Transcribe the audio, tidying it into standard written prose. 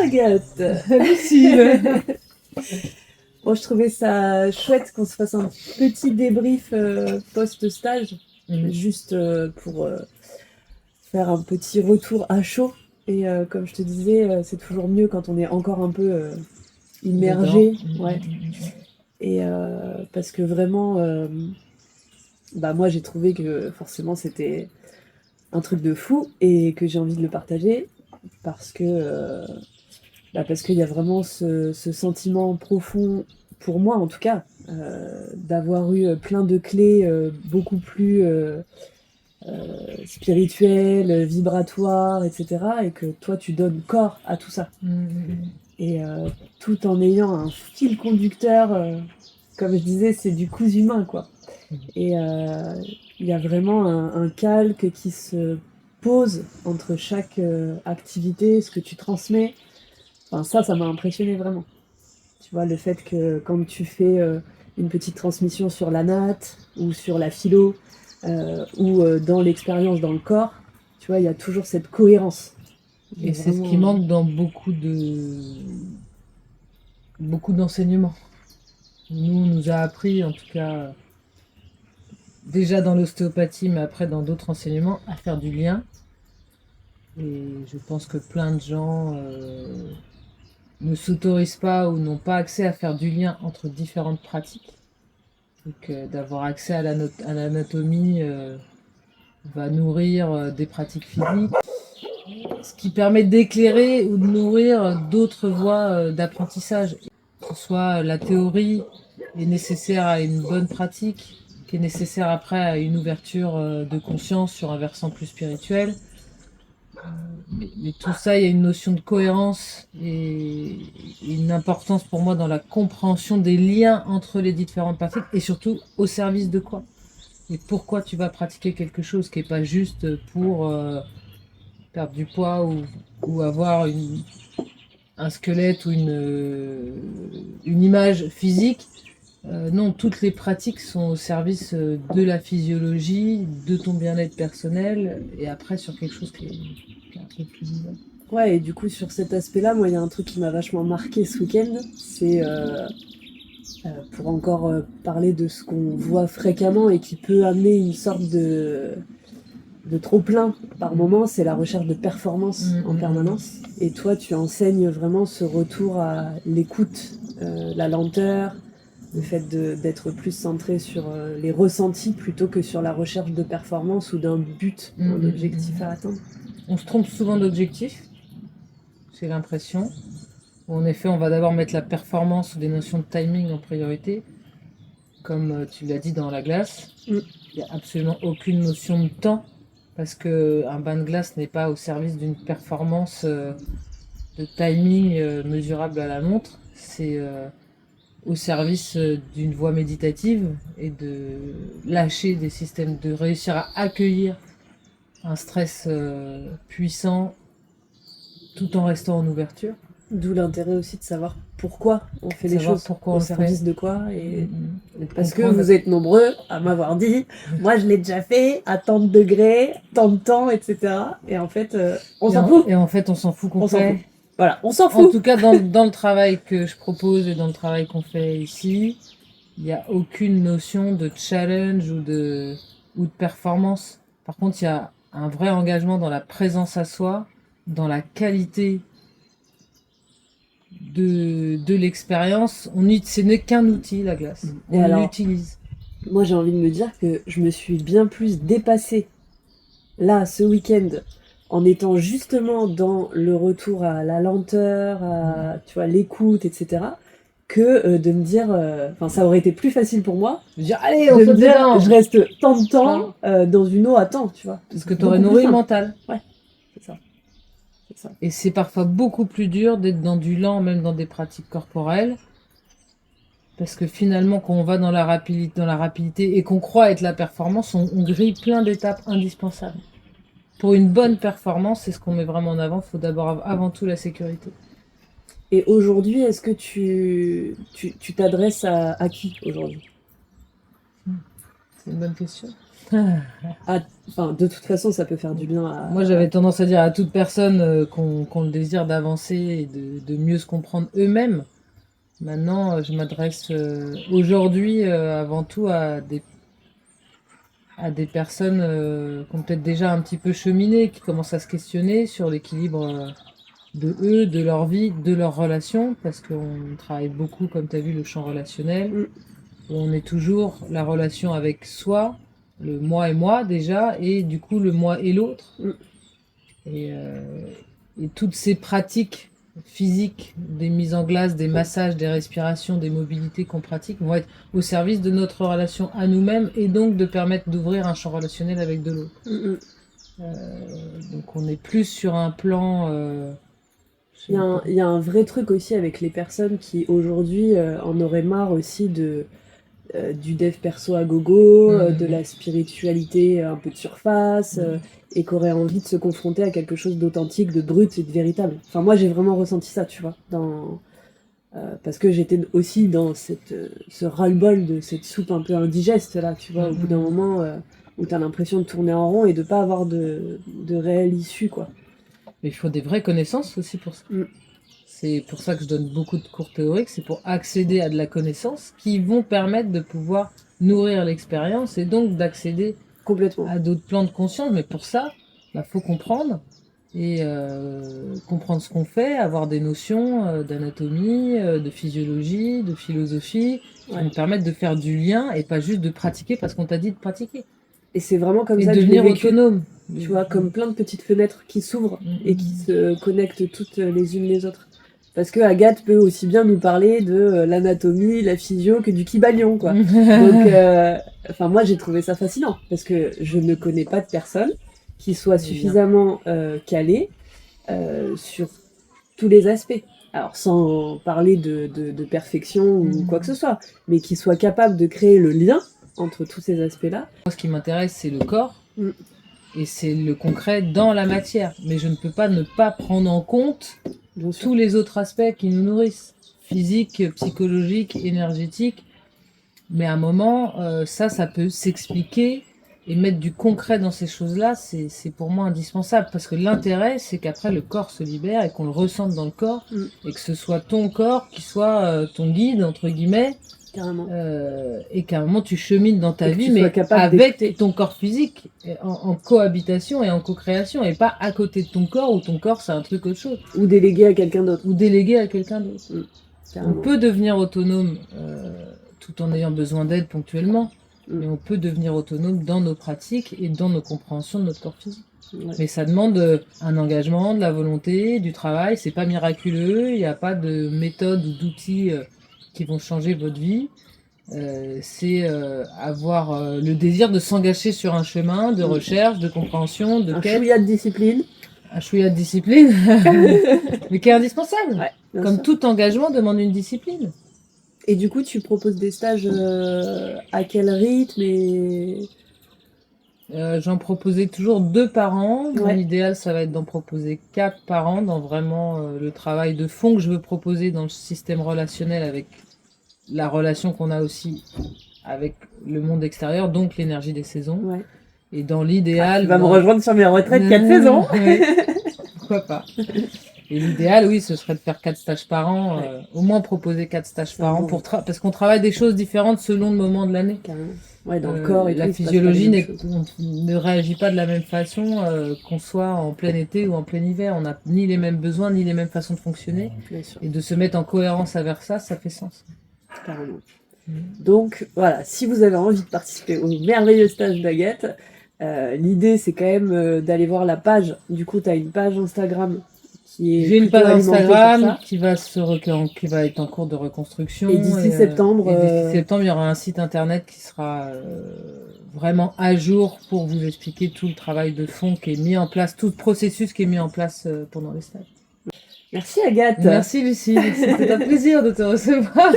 Agathe. Lucille. Bon, je trouvais ça chouette qu'on se fasse un petit débrief post-stage, juste pour faire un petit retour à chaud. Et comme je te disais, c'est toujours mieux quand on est encore un peu immergé. Ouais. Et parce que vraiment, moi j'ai trouvé que forcément c'était un truc de fou et que j'ai envie de le partager parce que parce qu'il y a vraiment ce sentiment profond, pour moi en tout cas, d'avoir eu plein de clés beaucoup plus spirituelles, vibratoires, etc. Et que toi tu donnes corps à tout ça. Et tout en ayant un fil conducteur, comme je disais, c'est du cousu humain, quoi. Et il y a vraiment un calque qui se pose entre chaque activité, ce que tu transmets. Enfin, ça m'a impressionné vraiment. Tu vois, le fait que quand tu fais une petite transmission sur la natte ou sur la philo ou dans l'expérience dans le corps, tu vois, il y a toujours cette cohérence. Et c'est ce qui manque dans beaucoup d'enseignements. Nous, on nous a appris, en tout cas, déjà dans l'ostéopathie, mais après dans d'autres enseignements, à faire du lien. Et je pense que plein de gens ne s'autorisent pas ou n'ont pas accès à faire du lien entre différentes pratiques. Donc d'avoir accès à l'anatomie va nourrir des pratiques physiques, ce qui permet d'éclairer ou de nourrir d'autres voies d'apprentissage. Que ce soit la théorie est nécessaire à une bonne pratique, qui est nécessaire après à une ouverture de conscience sur un versant plus spirituel. Mais tout ça, il y a une notion de cohérence et une importance pour moi dans la compréhension des liens entre les différentes pratiques et surtout au service de quoi. Et pourquoi tu vas pratiquer quelque chose qui n'est pas juste pour perdre du poids ou avoir un squelette ou une image physique. Non, toutes les pratiques sont au service de la physiologie, de ton bien-être personnel et après sur quelque chose qui est un peu plus vivant. Ouais, et du coup, sur cet aspect-là, moi, il y a un truc qui m'a vachement marqué ce week-end. C'est pour encore parler de ce qu'on voit fréquemment et qui peut amener une sorte de trop-plein par moment, c'est la recherche de performance en permanence. Et toi, tu enseignes vraiment ce retour à l'écoute, la lenteur, le fait d'être plus centré sur les ressentis plutôt que sur la recherche de performance ou d'un but, un objectif à atteindre. On se trompe souvent d'objectif, j'ai l'impression. En effet, on va d'abord mettre la performance ou des notions de timing en priorité, comme tu l'as dit dans la glace. Il n'y a absolument aucune notion de temps, parce qu'un bain de glace n'est pas au service d'une performance de timing mesurable à la montre. C'est au service d'une voie méditative et de lâcher des systèmes, de réussir à accueillir un stress puissant tout en restant en ouverture. D'où l'intérêt aussi de savoir pourquoi on fait les choses, au service de quoi. Et parce que vous êtes nombreux à m'avoir dit, moi je l'ai déjà fait à tant de degrés, tant de temps, etc. Et en fait, on s'en fout. Et en fait, on s'en fout complet. Voilà, on s'en fout. En tout cas, dans le travail que je propose et dans le travail qu'on fait ici, il n'y a aucune notion de challenge ou de performance. Par contre, il y a un vrai engagement dans la présence à soi, dans la qualité de l'expérience. Ce n'est qu'un outil, la glace. On l'utilise. Moi, j'ai envie de me dire que je me suis bien plus dépassée là, ce week-end, en étant justement dans le retour à la lenteur, à tu vois, l'écoute, etc., que de me dire... ça aurait été plus facile pour moi de dire, allez, on se dire, je reste tant de temps dans une eau à temps, tu vois. Parce que tu aurais nourri le mental. Ouais, c'est ça. Et c'est parfois beaucoup plus dur d'être dans du lent, même dans des pratiques corporelles. Parce que finalement, quand on va dans la rapidité et qu'on croit être la performance, on grille plein d'étapes indispensables. Pour une bonne performance, c'est ce qu'on met vraiment en avant. Il faut d'abord, avant tout, la sécurité. Et aujourd'hui, est-ce que tu t'adresses à qui aujourd'hui ? C'est une bonne question. Enfin, de toute façon, ça peut faire du bien à... Moi, j'avais tendance à dire à toute personne qu'on le désir d'avancer et de mieux se comprendre eux-mêmes. Maintenant, je m'adresse aujourd'hui avant tout à des personnes qui ont peut-être déjà un petit peu cheminé, qui commencent à se questionner sur l'équilibre de eux, de leur vie, de leurs relations, parce qu'on travaille beaucoup, comme tu as vu, le champ relationnel, Mm. où on est toujours la relation avec soi, le moi et moi déjà, et du coup le moi et l'autre. Mm. Et toutes ces pratiques physiques, des mises en glace, des massages, des respirations, des mobilités qu'on pratique, vont être au service de notre relation à nous-mêmes et donc de permettre d'ouvrir un champ relationnel avec de l'autre. Mm, mm. Donc on est plus sur un plan... Il y a un vrai truc aussi avec les personnes qui aujourd'hui en auraient marre aussi du dev perso à gogo, de la spiritualité un peu de surface, et qui auraient envie de se confronter à quelque chose d'authentique, de brut et de véritable. Enfin, moi j'ai vraiment ressenti ça, tu vois, parce que j'étais aussi dans ce ras-le-bol de cette soupe un peu indigeste là, tu vois, au bout d'un moment où t'as l'impression de tourner en rond et de pas avoir de réelle issue, quoi. Mais il faut des vraies connaissances aussi pour ça. Mm. C'est pour ça que je donne beaucoup de cours théoriques, c'est pour accéder à de la connaissance qui vont permettre de pouvoir nourrir l'expérience et donc d'accéder Complètement. à d'autres plans de conscience. Mais pour ça, faut comprendre et comprendre ce qu'on fait, avoir des notions d'anatomie, de physiologie, de philosophie qui Ouais. vont permettre de faire du lien et pas juste de pratiquer parce qu'on t'a dit de pratiquer. Et c'est vraiment comme Et ça que je l'ai devenir vécu. autonome. Tu vois, comme plein de petites fenêtres qui s'ouvrent et qui se connectent toutes les unes les autres. Parce que Agathe peut aussi bien nous parler de l'anatomie, la physio, que du kibalion, quoi. Donc, enfin, moi, j'ai trouvé ça fascinant. Parce que je ne connais pas de personne qui soit suffisamment calée sur tous les aspects. Alors, sans parler de perfection ou quoi que ce soit, mais qui soit capable de créer le lien entre tous ces aspects-là. Moi, ce qui m'intéresse, c'est le corps. Mm. Et c'est le concret dans la matière. Mais je ne peux pas ne pas prendre en compte tous les autres aspects qui nous nourrissent. Physique, psychologique, énergétique. Mais à un moment, ça peut s'expliquer et mettre du concret dans ces choses-là, c'est pour moi indispensable. Parce que l'intérêt, c'est qu'après, le corps se libère et qu'on le ressente dans le corps. Et que ce soit ton corps qui soit ton guide, entre guillemets. Carrément. Et qu'à un moment tu chemines dans ta vie, mais avec ton corps physique, en cohabitation et en co-création, et pas à côté de ton corps, où ton corps c'est un truc autre chose. Ou délégué à quelqu'un d'autre. Ou délégué à quelqu'un d'autre. Carrément. On peut devenir autonome tout en ayant besoin d'aide ponctuellement, mais on peut devenir autonome dans nos pratiques et dans nos compréhensions de notre corps physique. Ouais. Mais ça demande un engagement, de la volonté, du travail, c'est pas miraculeux, il n'y a pas de méthode ou d'outils qui vont changer votre vie. C'est avoir le désir de s'engager sur un chemin de recherche, de compréhension, de quête. Un chouïa de discipline. Un chouïa de discipline, mais qui est indispensable. Ouais, comme tout engagement demande une discipline. Et du coup, tu proposes des stages à quel rythme et... J'en proposais toujours 2 par an. Mon idéal, ça va être d'en proposer 4 par an dans vraiment le travail de fond que je veux proposer dans le système relationnel avec la relation qu'on a aussi avec le monde extérieur, donc l'énergie des saisons. Ouais. Et dans l'idéal... tu vas me rejoindre sur mes retraites 4 saisons. Pourquoi pas. Et l'idéal, oui, ce serait de faire 4 stages par an, au moins proposer 4 stages par an, parce qu'on travaille des choses différentes selon le moment de l'année. Ouais, dans le corps et la physiologie ne réagit pas de la même façon qu'on soit en plein été ou en plein hiver. On n'a ni les mêmes besoins, ni les mêmes façons de fonctionner. Et de se mettre en cohérence avec ça fait sens. Carrément. Donc, voilà, si vous avez envie de participer au merveilleux stage d'Agathe, l'idée, c'est quand même d'aller voir la page. Du coup, tu as une page Instagram. J'ai une page Instagram qui va être en cours de reconstruction. Et d'ici septembre, il y aura un site internet qui sera vraiment à jour pour vous expliquer tout le travail de fond qui est mis en place, tout le processus qui est mis en place pendant les stages. Merci Agathe. Merci Lucie, c'était un plaisir de te recevoir.